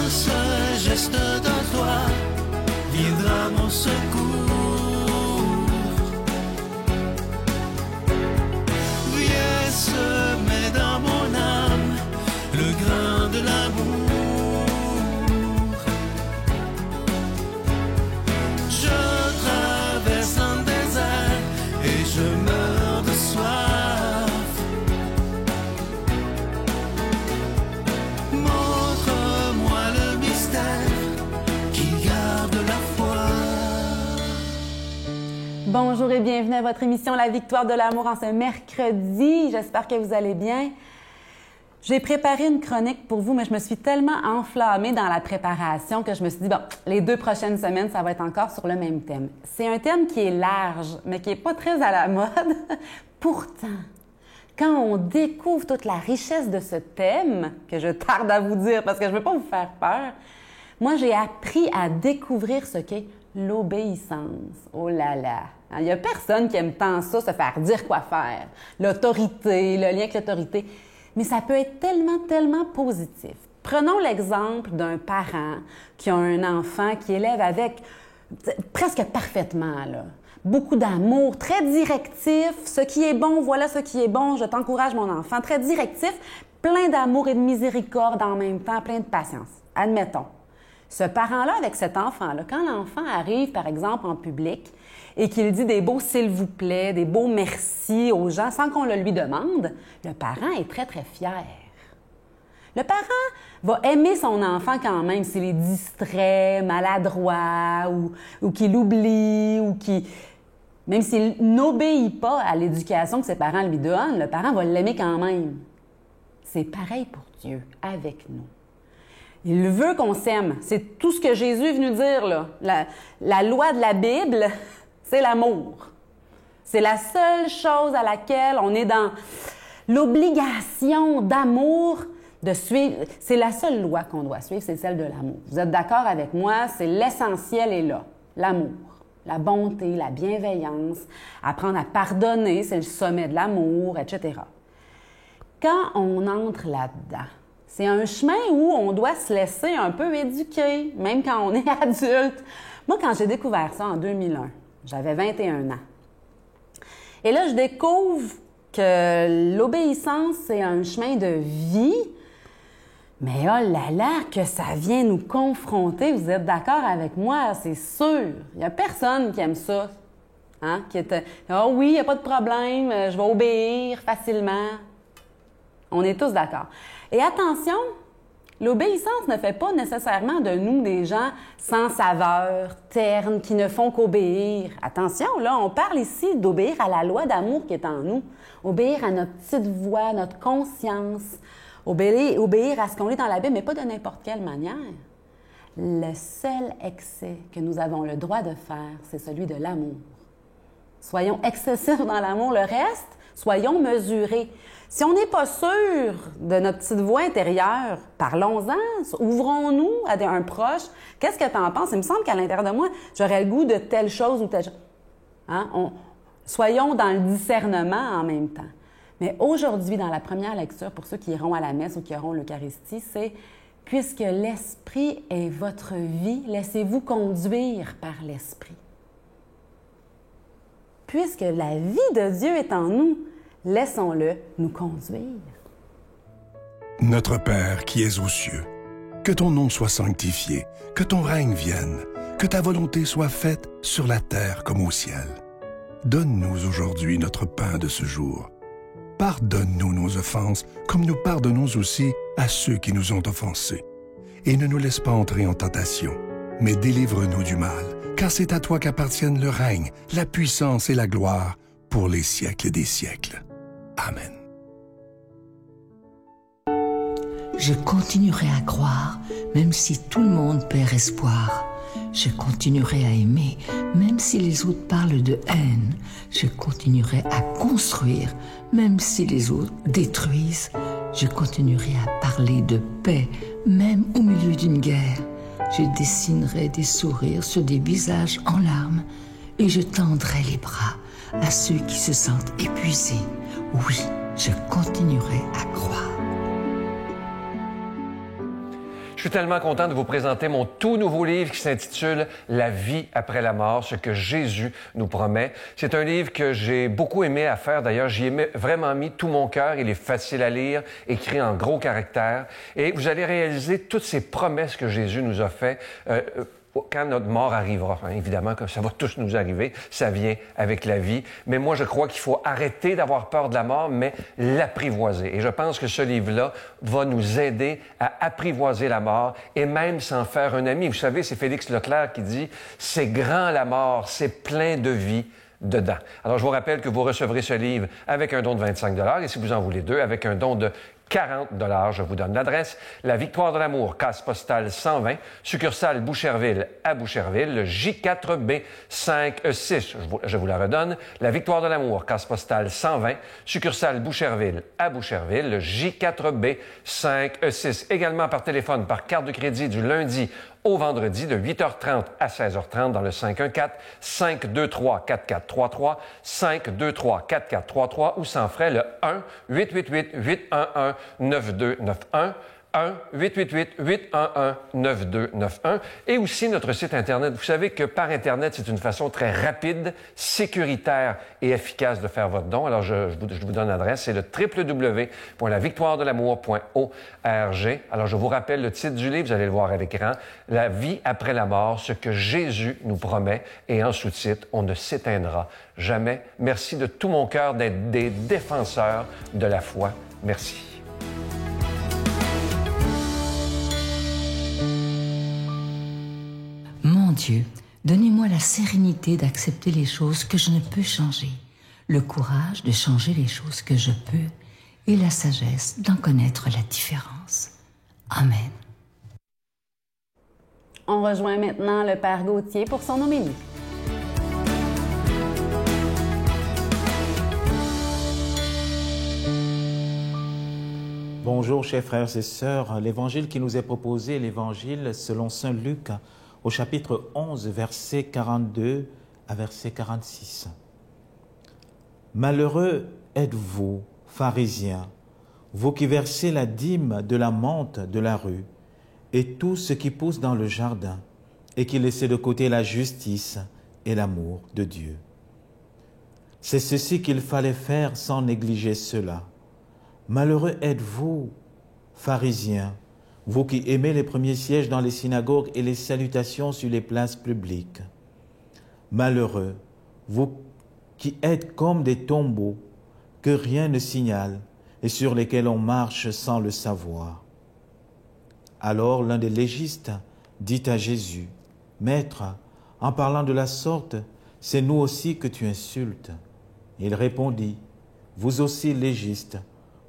ce geste de toi viendra mon secours. Viens semer dans mon âme le grain de l'amour. Je traverse un désert et je meurs de soif. Montre-moi le mystère qui garde la foi. Bonjour et bienvenue à votre émission La Victoire de l'amour en ce mercredi. J'espère que vous allez bien. J'ai préparé une chronique pour vous, mais je me suis tellement enflammée dans la préparation que je me suis dit, bon, les 2 prochaines semaines, ça va être encore sur le même thème. C'est un thème qui est large, mais qui n'est pas très à la mode. Pourtant, quand on découvre toute la richesse de ce thème, que je tarde à vous dire parce que je ne veux pas vous faire peur, moi, j'ai appris à découvrir ce qu'est l'obéissance. Oh là là! Il n'y a personne qui aime tant ça, se faire dire quoi faire. L'autorité, le lien avec l'autorité. Mais ça peut être tellement positif. Prenons l'exemple d'un parent qui a un enfant qui élève avec presque parfaitement, là. Beaucoup d'amour, très directif. Ce qui est bon, voilà ce qui est bon, je t'encourage mon enfant. Très directif, plein d'amour et de miséricorde en même temps, plein de patience. Admettons. Ce parent-là, avec cet enfant-là, quand l'enfant arrive, par exemple, en public et qu'il dit des beaux « s'il vous plaît », des beaux « merci » aux gens sans qu'on le lui demande, le parent est très fier. Le parent va aimer son enfant quand même s'il est distrait, maladroit ou qu'il oublie ou qu'il... Même s'il n'obéit pas à l'éducation que ses parents lui donnent, le parent va l'aimer quand même. C'est pareil pour Dieu, avec nous. Il veut qu'on s'aime. C'est tout ce que Jésus est venu dire, là. La loi de la Bible, c'est l'amour. C'est la seule chose à laquelle on est dans l'obligation d'amour de suivre. C'est la seule loi qu'on doit suivre, c'est celle de l'amour. Vous êtes d'accord avec moi? C'est l'essentiel est là. L'amour, la bonté, la bienveillance, apprendre à pardonner, c'est le sommet de l'amour, etc. Quand on entre là-dedans, c'est un chemin où on doit se laisser un peu éduquer, même quand on est adulte. Moi, quand j'ai découvert ça en 2001, j'avais 21 ans. Et là, je découvre que l'obéissance, c'est un chemin de vie. Mais oh là là, que ça vient nous confronter. Vous êtes d'accord avec moi? C'est sûr. Il n'y a personne qui aime ça. Hein? Qui est, oh oui, il n'y a pas de problème, je vais obéir facilement. On est tous d'accord. Et attention, l'obéissance ne fait pas nécessairement de nous des gens sans saveur, ternes, qui ne font qu'obéir. Attention, là, on parle ici d'obéir à la loi d'amour qui est en nous. Obéir à notre petite voix, notre conscience. Obéir à ce qu'on lit dans la Bible, mais pas de n'importe quelle manière. Le seul excès que nous avons le droit de faire, c'est celui de l'amour. Soyons excessifs dans l'amour. Le reste, soyons mesurés. Si on n'est pas sûr de notre petite voix intérieure, parlons-en, ouvrons-nous à un proche. Qu'est-ce que tu en penses? Il me semble qu'à l'intérieur de moi, j'aurais le goût de telle chose ou telle chose. Hein? Soyons dans le discernement en même temps. Mais aujourd'hui, dans la première lecture, pour ceux qui iront à la messe ou qui auront l'Eucharistie, c'est « Puisque l'Esprit est votre vie, laissez-vous conduire par l'Esprit. » Puisque la vie de Dieu est en nous, laissons-le nous conduire. Notre Père qui es aux cieux, que ton nom soit sanctifié, que ton règne vienne, que ta volonté soit faite sur la terre comme au ciel. Donne-nous aujourd'hui notre pain de ce jour. Pardonne-nous nos offenses, comme nous pardonnons aussi à ceux qui nous ont offensés. Et ne nous laisse pas entrer en tentation, mais délivre-nous du mal, car c'est à toi qu'appartiennent le règne, la puissance et la gloire pour les siècles des siècles. Amen. Je continuerai à croire, même si tout le monde perd espoir. Je continuerai à aimer, même si les autres parlent de haine. Je continuerai à construire, même si les autres détruisent. Je continuerai à parler de paix, même au milieu d'une guerre. Je dessinerai des sourires sur des visages en larmes et je tendrai les bras à ceux qui se sentent épuisés. Oui, je continuerai à croire. Je suis tellement content de vous présenter mon tout nouveau livre qui s'intitule « La vie après la mort, ce que Jésus nous promet ». C'est un livre que j'ai beaucoup aimé à faire. D'ailleurs, j'y ai vraiment mis tout mon cœur. Il est facile à lire, écrit en gros caractères. Et vous allez réaliser toutes ces promesses que Jésus nous a faites quand notre mort arrivera. Évidemment, que ça va tous nous arriver, ça vient avec la vie. Mais moi, je crois qu'il faut arrêter d'avoir peur de la mort, mais l'apprivoiser. Et je pense que ce livre-là va nous aider à apprivoiser la mort et même s'en faire un ami. Vous savez, c'est Félix Leclerc qui dit « C'est grand la mort, c'est plein de vie dedans ». Alors, je vous rappelle que vous recevrez ce livre avec un don de 25 $ et si vous en voulez deux, avec un don de 40 $. Je vous donne l'adresse. La Victoire de l'Amour, case postale 120, succursale Boucherville à Boucherville, le J4B 5E6. Je vous la redonne. La Victoire de l'Amour, case postale 120, succursale Boucherville à Boucherville, le J4B 5E6. Également par téléphone, par carte de crédit du lundi au vendredi de 8h30 à 16h30 dans le 514-523-4433, 523-4433 ou sans frais le 1-888-811-9291, 1-888-811-9291 et aussi notre site Internet. Vous savez que par Internet, c'est une façon très rapide, sécuritaire et efficace de faire votre don. Alors, je vous donne l'adresse, c'est le www.lavictoiredelamour.org. Alors, je vous rappelle le titre du livre, vous allez le voir à l'écran, « La vie après la mort, ce que Jésus nous promet » et en sous-titre, « On ne s'éteindra jamais ». Merci de tout mon cœur d'être des défenseurs de la foi. Merci. Mon Dieu, donnez-moi la sérénité d'accepter les choses que je ne peux changer, le courage de changer les choses que je peux et la sagesse d'en connaître la différence. Amen. On rejoint maintenant le Père Gauthier pour son homélie. Bonjour, chers frères et sœurs. L'évangile qui nous est proposé, l'évangile selon saint Luc, au chapitre 11, versets 42 à verset 46. Malheureux êtes-vous, pharisiens, vous qui versez la dîme de la menthe de la rue et tout ce qui pousse dans le jardin et qui laissez de côté la justice et l'amour de Dieu. C'est ceci qu'il fallait faire sans négliger cela. Malheureux êtes-vous, pharisiens, vous qui aimez les premiers sièges dans les synagogues et les salutations sur les places publiques. Malheureux, vous qui êtes comme des tombeaux que rien ne signale et sur lesquels on marche sans le savoir. Alors l'un des légistes dit à Jésus, « Maître, en parlant de la sorte, c'est nous aussi que tu insultes. » Il répondit, « Vous aussi, légistes,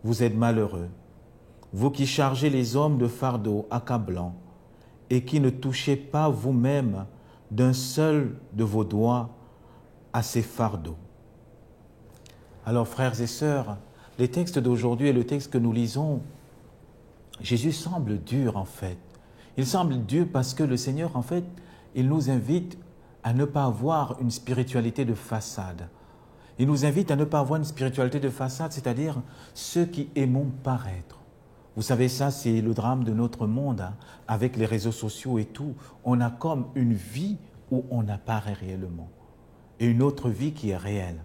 vous êtes malheureux. Vous qui chargez les hommes de fardeaux accablants et qui ne touchez pas vous-même d'un seul de vos doigts à ces fardeaux. » Alors, frères et sœurs, les textes d'aujourd'hui et le texte que nous lisons, Jésus semble dur en fait. Il semble dur parce que le Seigneur, en fait, il nous invite à ne pas avoir une spiritualité de façade. Il nous invite à ne pas avoir une spiritualité de façade, c'est-à-dire ceux qui aiment paraître. Vous savez, ça, c'est le drame de notre monde, hein, avec les réseaux sociaux et tout. On a comme une vie où on apparaît réellement et une autre vie qui est réelle.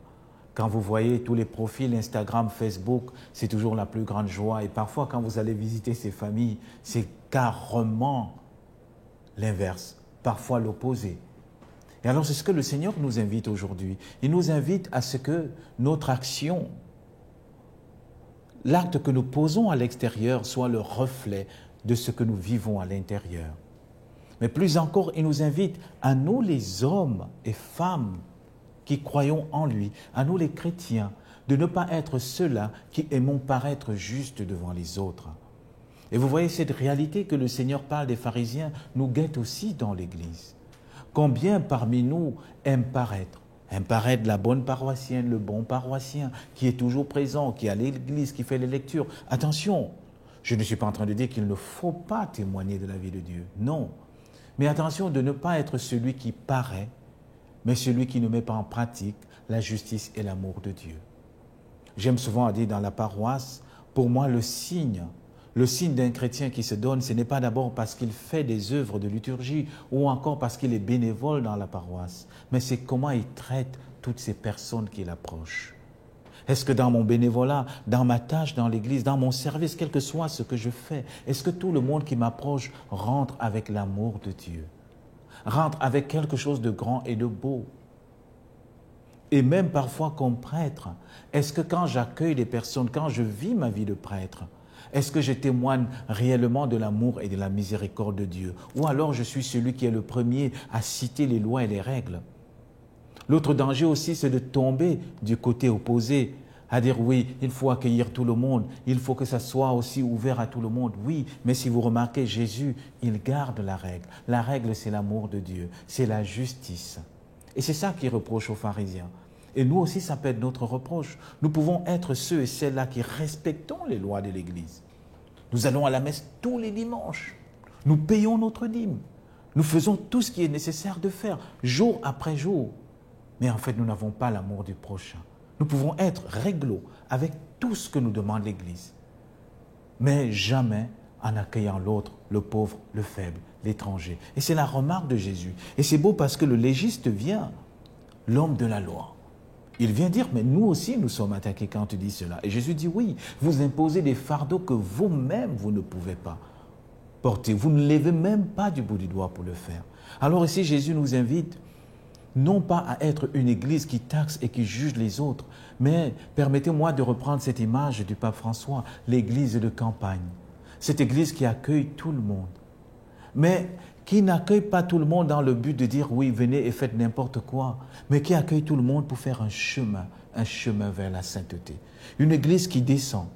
Quand vous voyez tous les profils Instagram, Facebook, c'est toujours la plus grande joie. Et parfois, quand vous allez visiter ces familles, c'est carrément l'inverse, parfois l'opposé. Et alors, c'est ce que le Seigneur nous invite aujourd'hui. Il nous invite à ce que notre action, l'acte que nous posons à l'extérieur soit le reflet de ce que nous vivons à l'intérieur. Mais plus encore, il nous invite à nous les hommes et femmes qui croyons en lui, à nous les chrétiens, de ne pas être ceux-là qui aimons paraître justes devant les autres. Et vous voyez, cette réalité que le Seigneur parle des pharisiens nous guette aussi dans l'Église. Combien parmi nous aiment paraître? Aime paraître la bonne paroissienne, le bon paroissien, qui est toujours présent, qui est à l'église, qui fait les lectures. Attention, je ne suis pas en train de dire qu'il ne faut pas témoigner de la vie de Dieu. Non. Mais attention de ne pas être celui qui paraît, mais celui qui ne met pas en pratique la justice et l'amour de Dieu. J'aime souvent dire dans la paroisse, pour moi, le signe Le signe d'un chrétien qui se donne, ce n'est pas d'abord parce qu'il fait des œuvres de liturgie ou encore parce qu'il est bénévole dans la paroisse, mais c'est comment il traite toutes ces personnes qui l'approchent. Est-ce que dans mon bénévolat, dans ma tâche dans l'Église, dans mon service, quel que soit ce que je fais, est-ce que tout le monde qui m'approche rentre avec l'amour de Dieu, rentre avec quelque chose de grand et de beau? Et même parfois comme prêtre, est-ce que quand j'accueille des personnes, quand je vis ma vie de prêtre, est-ce que je témoigne réellement de l'amour et de la miséricorde de Dieu? Ou alors je suis celui qui est le premier à citer les lois et les règles? L'autre danger aussi, c'est de tomber du côté opposé, à dire oui, il faut accueillir tout le monde, il faut que ça soit aussi ouvert à tout le monde. Oui, mais si vous remarquez, Jésus, il garde la règle. La règle, c'est l'amour de Dieu, c'est la justice. Et c'est ça qu'il reproche aux pharisiens. Et nous aussi, ça peut être notre reproche. Nous pouvons être ceux et celles-là qui respectons les lois de l'Église. Nous allons à la messe tous les dimanches. Nous payons notre dîme. Nous faisons tout ce qui est nécessaire de faire, jour après jour. Mais en fait, nous n'avons pas l'amour du prochain. Nous pouvons être réglo avec tout ce que nous demande l'Église, mais jamais en accueillant l'autre, le pauvre, le faible, l'étranger. Et c'est la remarque de Jésus. Et c'est beau parce que le légiste vient, l'homme de la loi. Il vient dire, mais nous aussi, nous sommes attaqués quand tu dis cela. Et Jésus dit, oui, vous imposez des fardeaux que vous-même, vous ne pouvez pas porter. Vous ne levez même pas du bout du doigt pour le faire. Alors ici, Jésus nous invite non pas à être une église qui taxe et qui juge les autres, mais permettez-moi de reprendre cette image du pape François, l'église de campagne. Cette église qui accueille tout le monde, mais qui n'accueille pas tout le monde dans le but de dire oui, venez et faites n'importe quoi, mais qui accueille tout le monde pour faire un chemin vers la sainteté. Une église qui descend,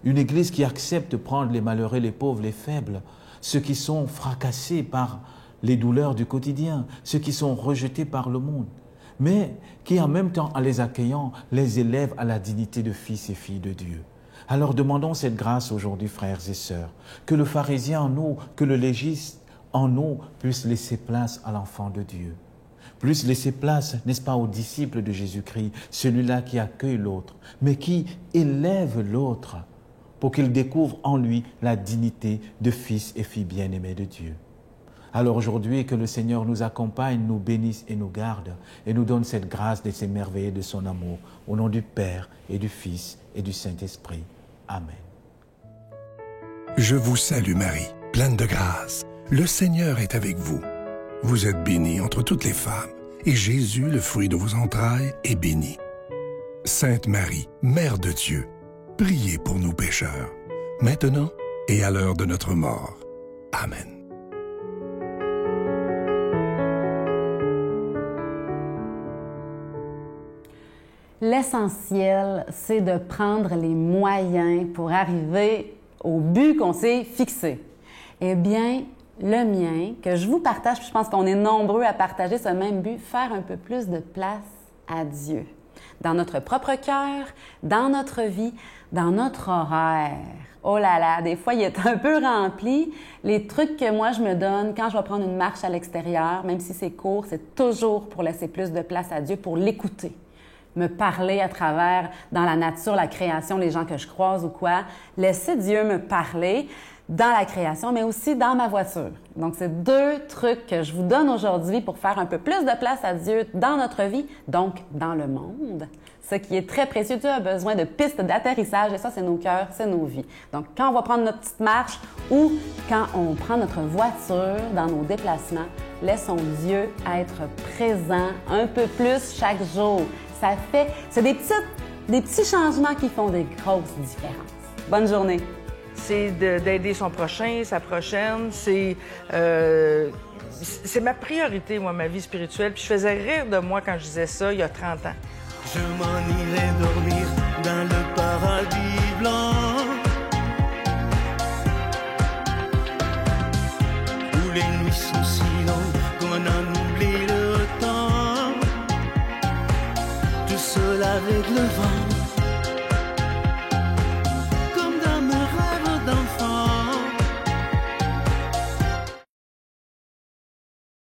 une église qui accepte de prendre les malheureux, les pauvres, les faibles, ceux qui sont fracassés par les douleurs du quotidien, ceux qui sont rejetés par le monde, mais qui en même temps, en les accueillant, les élève à la dignité de fils et filles de Dieu. Alors demandons cette grâce aujourd'hui, frères et sœurs, que le pharisien en nous, que le légiste en nous puisse laisser place à l'enfant de Dieu, puisse laisser place, n'est-ce pas, au disciple de Jésus-Christ, celui-là qui accueille l'autre, mais qui élève l'autre pour qu'il découvre en lui la dignité de fils et filles bien-aimés de Dieu. Alors aujourd'hui, que le Seigneur nous accompagne, nous bénisse et nous garde et nous donne cette grâce de s'émerveiller de son amour. Au nom du Père et du Fils et du Saint-Esprit. Amen. Je vous salue Marie, pleine de grâce. Le Seigneur est avec vous. Vous êtes bénie entre toutes les femmes, et Jésus, le fruit de vos entrailles, est béni. Sainte Marie, Mère de Dieu, priez pour nous pécheurs, maintenant et à l'heure de notre mort. Amen. L'essentiel, c'est de prendre les moyens pour arriver au but qu'on s'est fixé. Eh bien, le mien, que je vous partage, puis je pense qu'on est nombreux à partager ce même but, faire un peu plus de place à Dieu. Dans notre propre cœur, dans notre vie, dans notre horaire. Oh là là, des fois, il est un peu rempli. Les trucs que moi, je me donne quand je vais prendre une marche à l'extérieur, même si c'est court, c'est toujours pour laisser plus de place à Dieu, pour l'écouter. Me parler à travers, dans la nature, la création, les gens que je croise ou quoi. Laisser Dieu me parler dans la création, mais aussi dans ma voiture. Donc, c'est 2 trucs que je vous donne aujourd'hui pour faire un peu plus de place à Dieu dans notre vie, donc dans le monde. Ce qui est très précieux. Dieu a besoin de pistes d'atterrissage et ça, c'est nos cœurs, c'est nos vies. Donc, quand on va prendre notre petite marche ou quand on prend notre voiture dans nos déplacements, laissons Dieu être présent un peu plus chaque jour. Ça fait, c'est des petits changements qui font des grosses différences. Bonne journée. C'est d'aider son prochain, sa prochaine. C'est ma priorité, moi, ma vie spirituelle. Puis je faisais rire de moi quand je disais ça il y a 30 ans. Je m'en irai dormir dans le paradis blanc, où les nuits sont si longues qu'on en oublie le temps. Tout seul avec le vent.